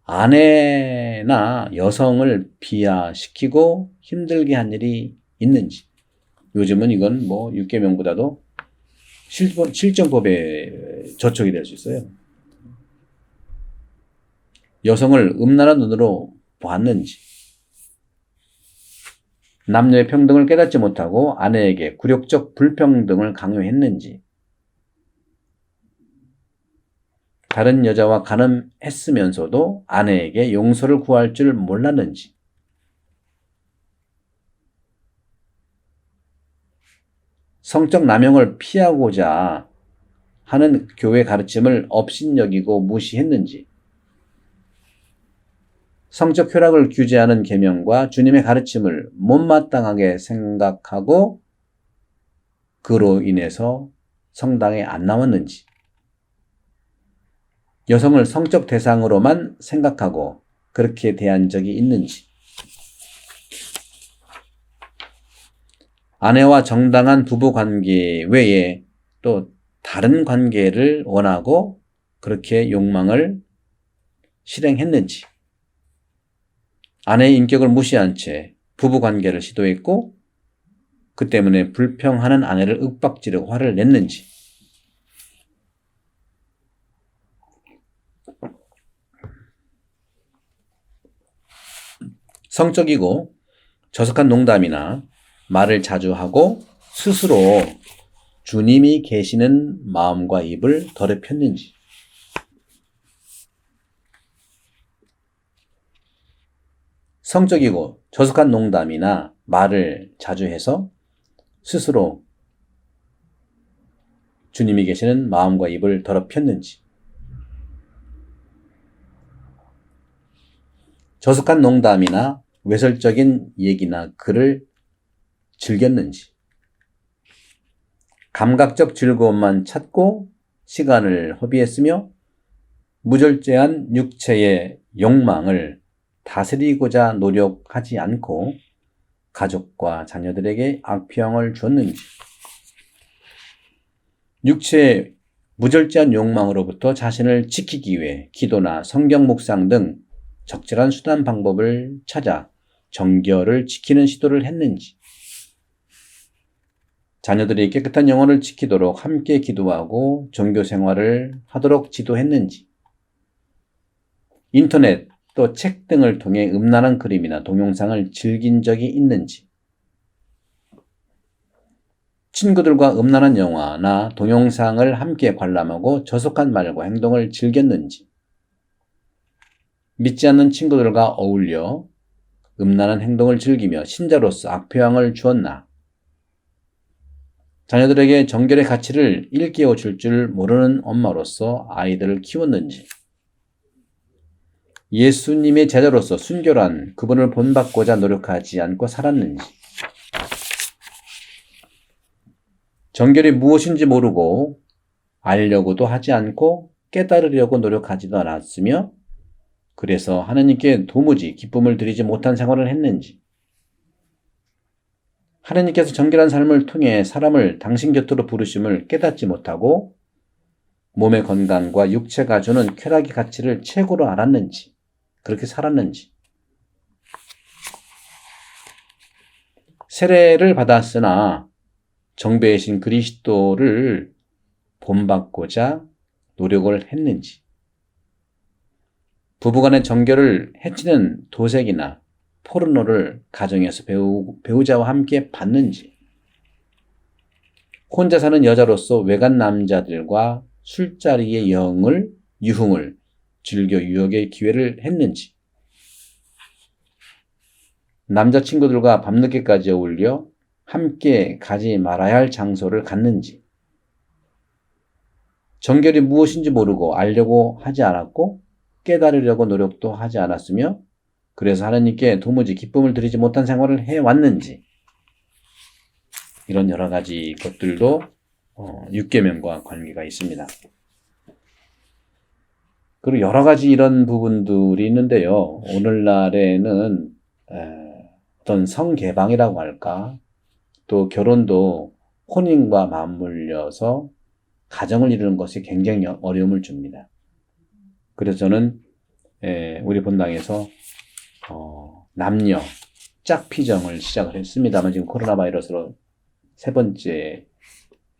아내나 여성을 비하시키고 힘들게 한 일이 있는지. 요즘은 이건 뭐 6계명보다도 실정법에 저촉이 될 수 있어요. 여성을 음란한 눈으로 보았는지, 남녀의 평등을 깨닫지 못하고 아내에게 굴욕적 불평등을 강요했는지, 다른 여자와 간음했으면서도 아내에게 용서를 구할 줄 몰랐는지, 성적 남용을 피하고자 하는 교회 가르침을 업신여기고 무시했는지, 성적 쾌락을 규제하는 계명과 주님의 가르침을 못마땅하게 생각하고 그로 인해서 성당에 안 나왔는지, 여성을 성적 대상으로만 생각하고 그렇게 대한 적이 있는지, 아내와 정당한 부부 관계 외에 또 다른 관계를 원하고 그렇게 욕망을 실행했는지, 아내의 인격을 무시한 채 부부 관계를 시도했고 그 때문에 불평하는 아내를 윽박지르고 화를 냈는지, 성적이고 저속한 농담이나 말을 자주 하고 스스로 주님이 계시는 마음과 입을 더럽혔는지, 성적이고 저속한 농담이나 말을 자주 해서 스스로 주님이 계시는 마음과 입을 더럽혔는지, 저속한 농담이나 외설적인 얘기나 글을 즐겼는지, 감각적 즐거움만 찾고 시간을 허비했으며 무절제한 육체의 욕망을 다스리고자 노력하지 않고 가족과 자녀들에게 악평을 주었는지, 육체의 무절제한 욕망으로부터 자신을 지키기 위해 기도나 성경 묵상 등 적절한 수단 방법을 찾아 정결을 지키는 시도를 했는지, 자녀들이 깨끗한 영혼을 지키도록 함께 기도하고 종교 생활을 하도록 지도했는지, 인터넷 또 책 등을 통해 음란한 그림이나 동영상을 즐긴 적이 있는지, 친구들과 음란한 영화나 동영상을 함께 관람하고 저속한 말과 행동을 즐겼는지, 믿지 않는 친구들과 어울려 음란한 행동을 즐기며 신자로서 악표향을 주었나, 자녀들에게 정결의 가치를 일깨워 줄 줄 모르는 엄마로서 아이들을 키웠는지, 예수님의 제자로서 순결한 그분을 본받고자 노력하지 않고 살았는지, 정결이 무엇인지 모르고 알려고도 하지 않고 깨달으려고 노력하지도 않았으며 그래서 하나님께 도무지 기쁨을 드리지 못한 생활을 했는지, 하나님께서 정결한 삶을 통해 사람을 당신 곁으로 부르심을 깨닫지 못하고 몸의 건강과 육체가 주는 쾌락의 가치를 최고로 알았는지, 그렇게 살았는지, 세례를 받았으나 정배이신 그리스도를 본받고자 노력을 했는지, 부부간의 정결을 해치는 도색이나 포르노를 가정에서 배우자와 함께 봤는지, 혼자 사는 여자로서 외간 남자들과 술자리의 유흥을 즐겨 유혹의 기회를 했는지, 남자친구들과 밤늦게까지 어울려 함께 가지 말아야 할 장소를 갔는지, 정결이 무엇인지 모르고 알려고 하지 않았고 깨달으려고 노력도 하지 않았으며 그래서 하나님께 도무지 기쁨을 드리지 못한 생활을 해왔는지, 이런 여러 가지 것들도 육계명과 관계가 있습니다. 그리고 여러 가지 이런 부분들이 있는데요. 오늘날에는 어떤 성개방이라고 할까, 또 결혼도 혼인과 맞물려서 가정을 이루는 것이 굉장히 어려움을 줍니다. 그래서 저는 우리 본당에서 남녀 짝피정을 시작을 했습니다만 지금 코로나 바이러스로 세 번째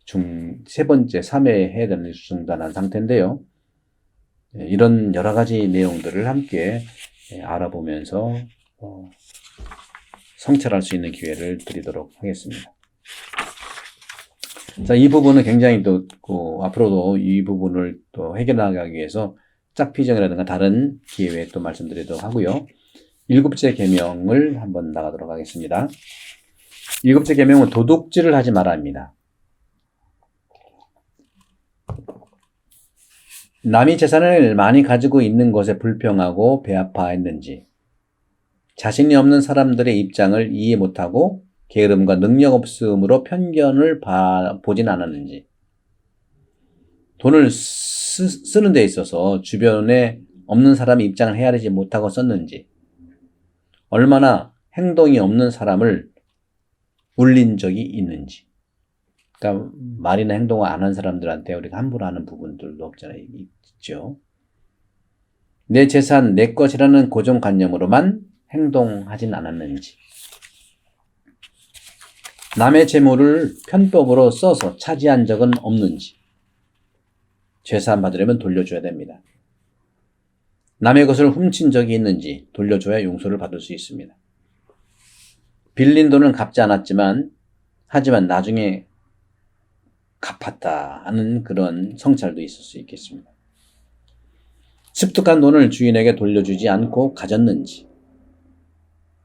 3회 해야 되는 중단한 상태인데요. 이런 여러 가지 내용들을 함께 알아보면서 성찰할 수 있는 기회를 드리도록 하겠습니다. 자, 이 부분은 굉장히 또 앞으로도 이 부분을 또 해결나가기 위해서 짝피정이라든가 다른 기회에 또 말씀드리도록 하고요. 7째 계명을 한번 나가도록 하겠습니다. 7째 계명은 도둑질을 하지 말아야 합니다. 남이 재산을 많이 가지고 있는 것에 불평하고 배아파했는지, 자신이 없는 사람들의 입장을 이해 못하고 게으름과 능력 없음으로 편견을 보진 않았는지, 돈을 쓰는 데 있어서 주변에 없는 사람의 입장을 헤아리지 못하고 썼는지, 얼마나 행동이 없는 사람을 울린 적이 있는지. 그러니까 말이나 행동을 안 한 사람들한테 우리가 함부로 하는 부분들도 없잖아요. 있죠. 내 재산, 내 것이라는 고정관념으로만 행동하진 않았는지, 남의 재물을 편법으로 써서 차지한 적은 없는지, 죄사함 받으려면 돌려줘야 됩니다. 남의 것을 훔친 적이 있는지 돌려줘야 용서를 받을 수 있습니다. 빌린 돈은 갚지 않았지만 하지만 나중에 갚았다 하는 그런 성찰도 있을 수 있겠습니다. 습득한 돈을 주인에게 돌려주지 않고 가졌는지,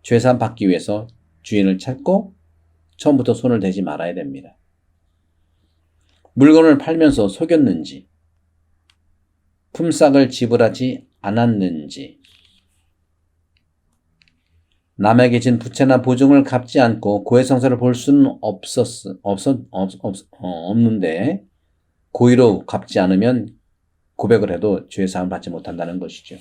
죄사함 받기 위해서 주인을 찾고 처음부터 손을 대지 말아야 됩니다. 물건을 팔면서 속였는지, 품삯을 지불하지 않았는지, 남에게 진 부채나 보증을 갚지 않고 고해성사를 볼 수는 없는데 고의로 갚지 않으면 고백을 해도 죄사함을 받지 못한다는 것이죠.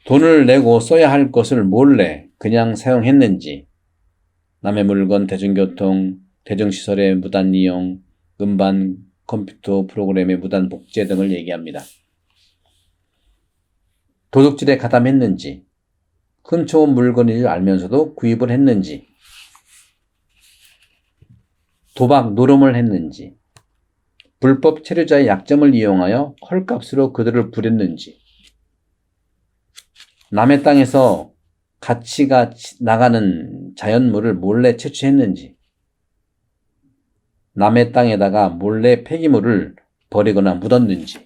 돈을 내고 써야 할 것을 몰래 그냥 사용했는지, 남의 물건, 대중교통, 대중시설의 무단 이용, 음반, 컴퓨터 프로그램의 무단 복제 등을 얘기합니다. 도둑질에 가담했는지, 훔쳐온 물건인 줄 알면서도 구입을 했는지, 도박, 노름을 했는지, 불법 체류자의 약점을 이용하여 헐값으로 그들을 부렸는지, 남의 땅에서 가치가 나가는 자연물을 몰래 채취했는지, 남의 땅에다가 몰래 폐기물을 버리거나 묻었는지,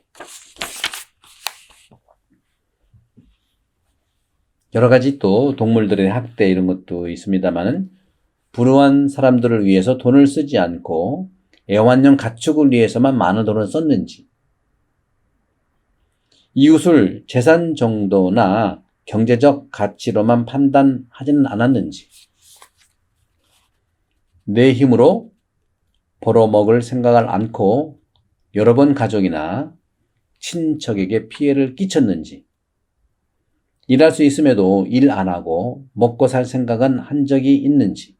여러 가지 또 동물들의 학대 이런 것도 있습니다만은 불우한 사람들을 위해서 돈을 쓰지 않고 애완용 가축을 위해서만 많은 돈을 썼는지, 이웃을 재산 정도나 경제적 가치로만 판단하지는 않았는지, 내 힘으로 벌어먹을 생각을 않고 여러 번 가족이나 친척에게 피해를 끼쳤는지, 일할 수 있음에도 일 안 하고 먹고 살 생각은 한 적이 있는지,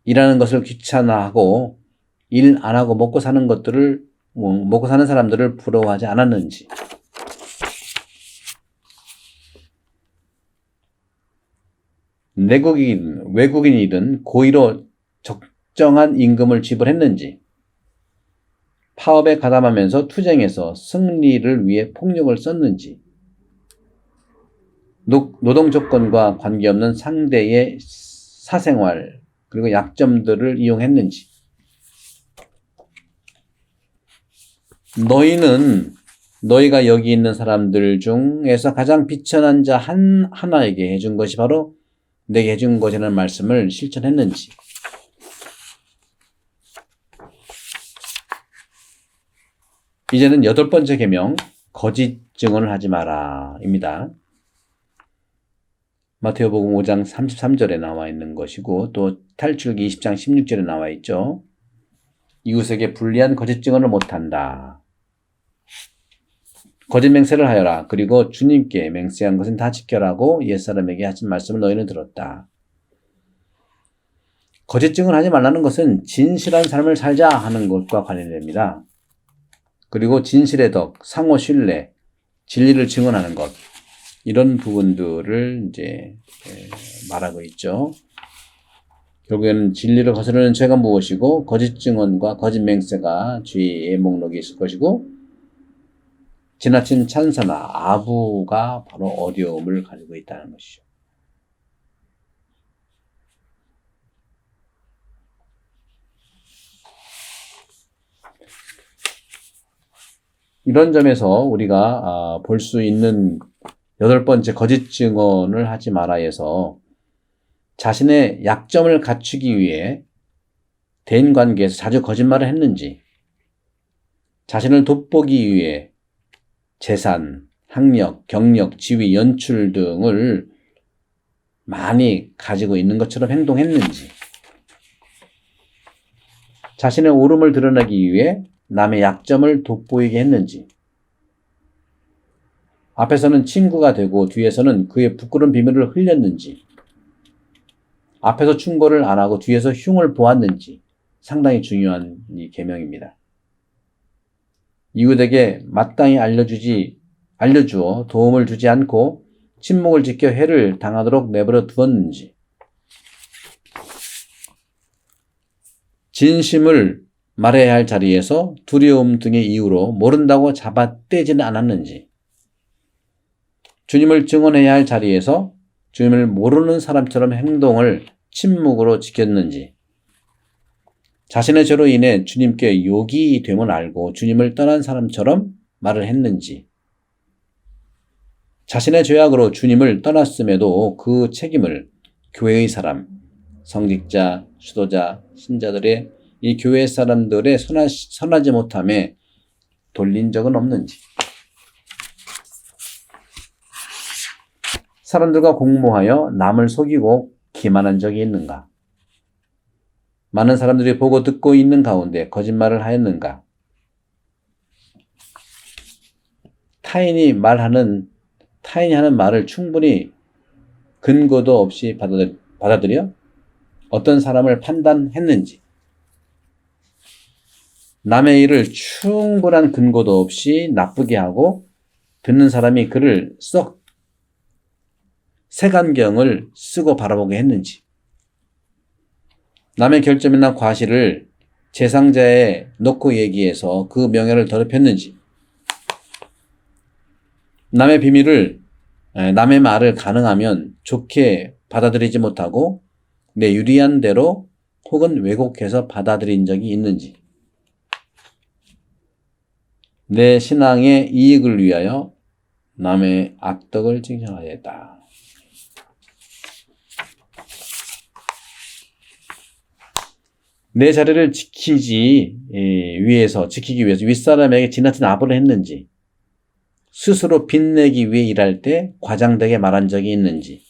일하는 것을 귀찮아하고 일 안 하고 먹고 사는 사람들을 부러워하지 않았는지, 외국인이든 고의로 적정한 임금을 지불했는지, 파업에 가담하면서 투쟁해서 승리를 위해 폭력을 썼는지, 노동 조건과 관계없는 상대의 사생활 그리고 약점들을 이용했는지, 너희는 너희가 여기 있는 사람들 중에서 가장 비천한 자 하나에게 해준 것이 바로 내게 해준 것이라는 말씀을 실천했는지. 이제는 8번째 계명, 거짓 증언을 하지 마라 입니다. 마태복음 5장 33절에 나와 있는 것이고 또 탈출기 20장 16절에 나와 있죠. 이웃에게 불리한 거짓 증언을 못한다. 거짓 맹세를 하여라. 그리고 주님께 맹세한 것은 다 지켜라고 옛사람에게 하신 말씀을 너희는 들었다. 거짓 증언하지 말라는 것은 진실한 삶을 살자 하는 것과 관련됩니다. 그리고 진실의 덕, 상호 신뢰, 진리를 증언하는 것, 이런 부분들을 이제 말하고 있죠. 결국에는 진리를 거스르는 죄가 무엇이고 거짓 증언과 거짓 맹세가 죄의 목록이 있을 것이고 지나친 찬사나 아부가 바로 어려움을 가지고 있다는 것이죠. 이런 점에서 우리가 볼 수 있는 8번째 거짓 증언을 하지 말아에서 자신의 약점을 갖추기 위해 대인관계에서 자주 거짓말을 했는지, 자신을 돋보기 위해 재산, 학력, 경력, 지위, 연출 등을 많이 가지고 있는 것처럼 행동했는지, 자신의 옳음을 드러내기 위해 남의 약점을 돋보이게 했는지, 앞에서는 친구가 되고 뒤에서는 그의 부끄러운 비밀을 흘렸는지, 앞에서 충고를 안 하고 뒤에서 흉을 보았는지 상당히 중요한 이 계명입니다. 이웃에게 마땅히 알려주어 도움을 주지 않고 침묵을 지켜 해를 당하도록 내버려 두었는지, 진심을 말해야 할 자리에서 두려움 등의 이유로 모른다고 잡아떼지는 않았는지, 주님을 증언해야 할 자리에서 주님을 모르는 사람처럼 행동을 침묵으로 지켰는지, 자신의 죄로 인해 주님께 욕이 됨을 알고 주님을 떠난 사람처럼 말을 했는지, 자신의 죄악으로 주님을 떠났음에도 그 책임을 교회의 사람, 성직자, 수도자, 신자들의 이 교회 사람들의 선하지 못함에 돌린 적은 없는지, 사람들과 공모하여 남을 속이고 기만한 적이 있는가? 많은 사람들이 보고 듣고 있는 가운데 거짓말을 하였는가? 타인이 하는 말을 충분히 근거도 없이 받아들여 어떤 사람을 판단했는지, 남의 일을 충분한 근거도 없이 나쁘게 하고 듣는 사람이 그를 썩 색안경을 쓰고 바라보게 했는지, 남의 결점이나 과실을 제3자에 놓고 얘기해서 그 명예를 더럽혔는지, 남의 말을 가능하면 좋게 받아들이지 못하고 내 유리한 대로 혹은 왜곡해서 받아들인 적이 있는지, 내 신앙의 이익을 위하여 남의 악덕을 칭찬하였다. 내 자리를 지키기 위해서 윗사람에게 지나친 아부를 했는지, 스스로 빛내기 위해 일할 때 과장되게 말한 적이 있는지,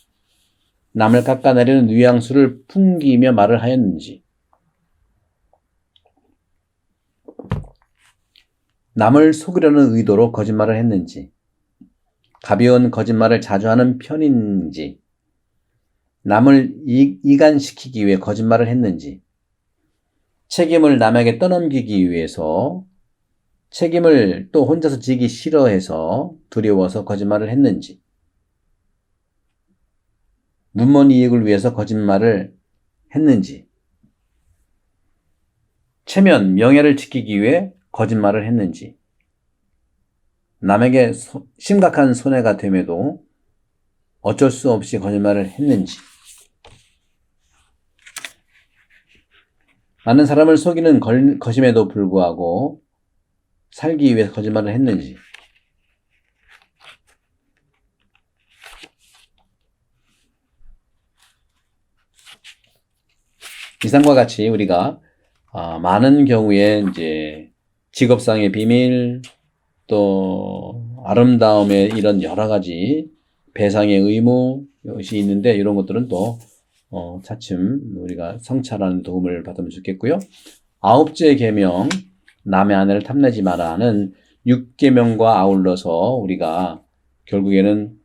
남을 깎아내리는 뉘앙스를 풍기며 말을 하였는지, 남을 속이려는 의도로 거짓말을 했는지, 가벼운 거짓말을 자주 하는 편인지, 남을 이간시키기 위해 거짓말을 했는지, 책임을 남에게 떠넘기기 위해서 책임을 또 혼자서 지기 싫어해서 두려워서 거짓말을 했는지, 문문 이익을 위해서 거짓말을 했는지, 체면, 명예를 지키기 위해 거짓말을 했는지, 남에게 심각한 손해가 됨에도 어쩔 수 없이 거짓말을 했는지, 많은 사람을 속이는 것임에도 불구하고 살기 위해 거짓말을 했는지, 이상과 같이 우리가 많은 경우에 이제 직업상의 비밀, 또 아름다움의 이런 여러 가지 배상의 의무 이것이 있는데 이런 것들은 또 차츰 우리가 성찰하는 도움을 받으면 좋겠고요. 9째 계명 남의 아내를 탐내지 마라는 6계명과 아울러서 우리가 결국에는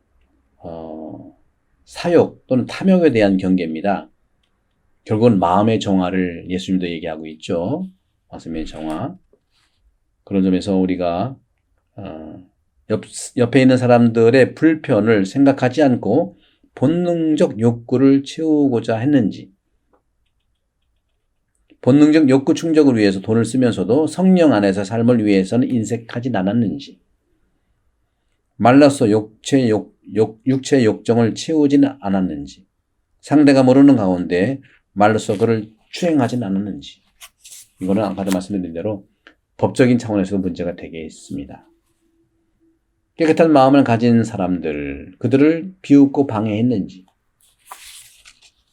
사욕 또는 탐욕에 대한 경계입니다. 결국은 마음의 정화를 예수님도 얘기하고 있죠. 마음의 정화. 그런 점에서 우리가 옆에 있는 사람들의 불편을 생각하지 않고 본능적 욕구를 채우고자 했는지, 본능적 욕구 충족을 위해서 돈을 쓰면서도 성령 안에서 삶을 위해서는 인색하진 않았는지, 말라서 육체의 욕정을 채우지는 않았는지, 상대가 모르는 가운데 말로써 그를 추행하진 않았는지, 이거는 아까도 말씀드린 대로 법적인 차원에서도 문제가 되겠습니다. 깨끗한 마음을 가진 사람들, 그들을 비웃고 방해했는지,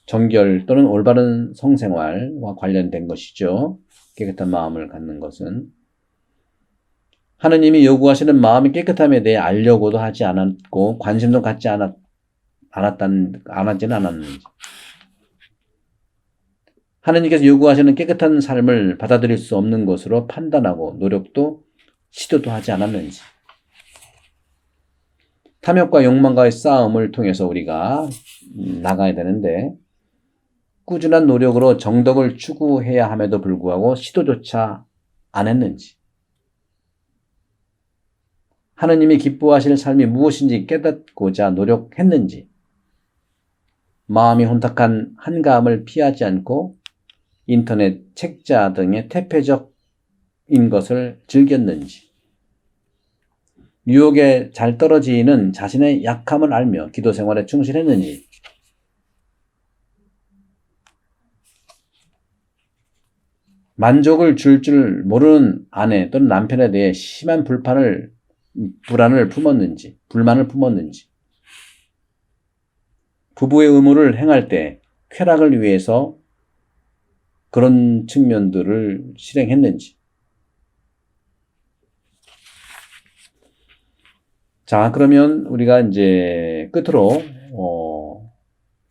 정결 또는 올바른 성생활과 관련된 것이죠. 깨끗한 마음을 갖는 것은 하느님이 요구하시는 마음의 깨끗함에 대해 알려고도 하지 않았고 관심도 갖지 않았지는 않았는지, 하느님께서 요구하시는 깨끗한 삶을 받아들일 수 없는 것으로 판단하고 노력도 시도도 하지 않았는지, 탐욕과 욕망과의 싸움을 통해서 우리가 나가야 되는데 꾸준한 노력으로 정덕을 추구해야 함에도 불구하고 시도조차 안 했는지, 하느님이 기뻐하실 삶이 무엇인지 깨닫고자 노력했는지, 마음이 혼탁한 한가함을 피하지 않고 인터넷, 책자 등의 태폐적인 것을 즐겼는지, 유혹에 잘 떨어지는 자신의 약함을 알며 기도 생활에 충실했는지, 만족을 줄 모르는 아내 또는 남편에 대해 심한 불만을 품었는지, 부부의 의무를 행할 때 쾌락을 위해서 그런 측면들을 실행했는지. 자, 그러면 우리가 이제 끝으로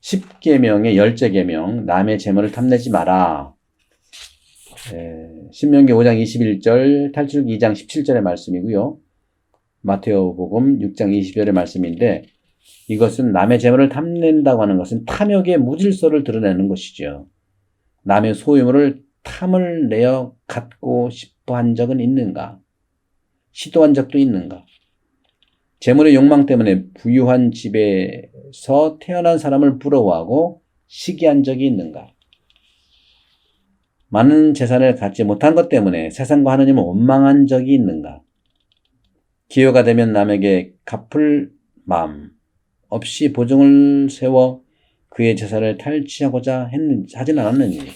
10계명의 10째 계명, 남의 재물을 탐내지 마라. 신명기 5장 21절, 탈출기 2장 17절의 말씀이고요. 마테오복음 6장 20절의 말씀인데, 이것은 남의 재물을 탐낸다고 하는 것은 탐욕의 무질서를 드러내는 것이죠. 남의 소유물을 탐을 내어 갖고 싶어 한 적은 있는가? 시도한 적도 있는가? 재물의 욕망 때문에 부유한 집에서 태어난 사람을 부러워하고 시기한 적이 있는가? 많은 재산을 갖지 못한 것 때문에 세상과 하느님을 원망한 적이 있는가? 기회가 되면 남에게 갚을 마음 없이 보증을 세워 그의 재산을 탈취하고자 하진 않았는지,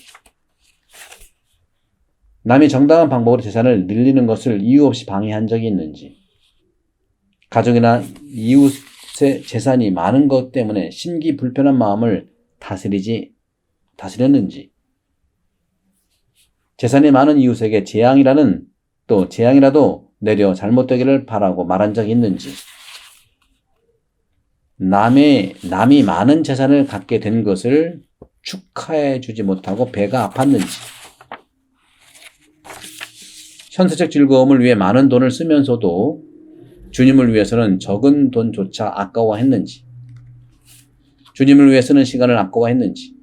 남이 정당한 방법으로 재산을 늘리는 것을 이유 없이 방해한 적이 있는지, 가족이나 이웃의 재산이 많은 것 때문에 심기 불편한 마음을 다스렸는지, 재산이 많은 이웃에게 재앙이라도 내려 잘못되기를 바라고 말한 적이 있는지, 남이 많은 재산을 갖게 된 것을 축하해 주지 못하고 배가 아팠는지, 현세적 즐거움을 위해 많은 돈을 쓰면서도 주님을 위해서는 적은 돈조차 아까워했는지, 주님을 위해 쓰는 시간을 아까워했는지,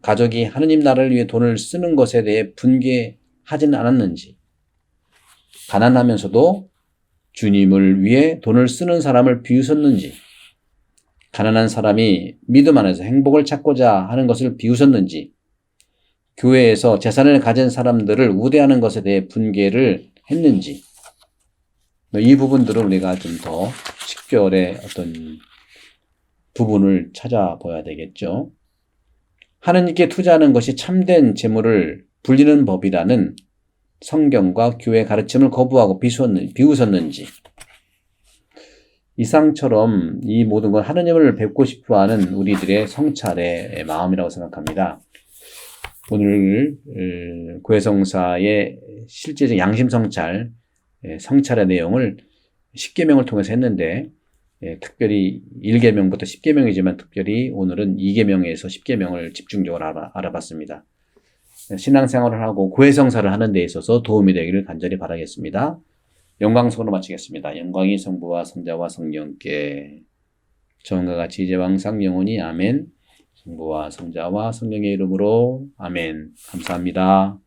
가족이 하느님 나라를 위해 돈을 쓰는 것에 대해 분개하지는 않았는지, 가난하면서도 주님을 위해 돈을 쓰는 사람을 비웃었는지, 가난한 사람이 믿음 안에서 행복을 찾고자 하는 것을 비웃었는지, 교회에서 재산을 가진 사람들을 우대하는 것에 대해 분개를 했는지, 이 부분들을 우리가 좀 더 식별의 어떤 부분을 찾아봐야 되겠죠. 하느님께 투자하는 것이 참된 재물을 불리는 법이라는 성경과 교회 가르침을 거부하고 비웃었는지, 이상처럼 이 모든 건 하느님을 뵙고 싶어하는 우리들의 성찰의 마음이라고 생각합니다. 오늘 고해성사의 실제적 양심성찰, 성찰의 내용을 10계명을 통해서 했는데 특별히 1계명부터 10계명이지만 특별히 오늘은 2계명에서 10계명을 집중적으로 알아봤습니다. 신앙생활을 하고 고해성사를 하는 데 있어서 도움이 되기를 간절히 바라겠습니다. 영광송으로 마치겠습니다. 영광이 성부와 성자와 성령께 처음과 같이 이제와 항상 영원히 아멘. 성부와 성자와 성령의 이름으로 아멘. 감사합니다.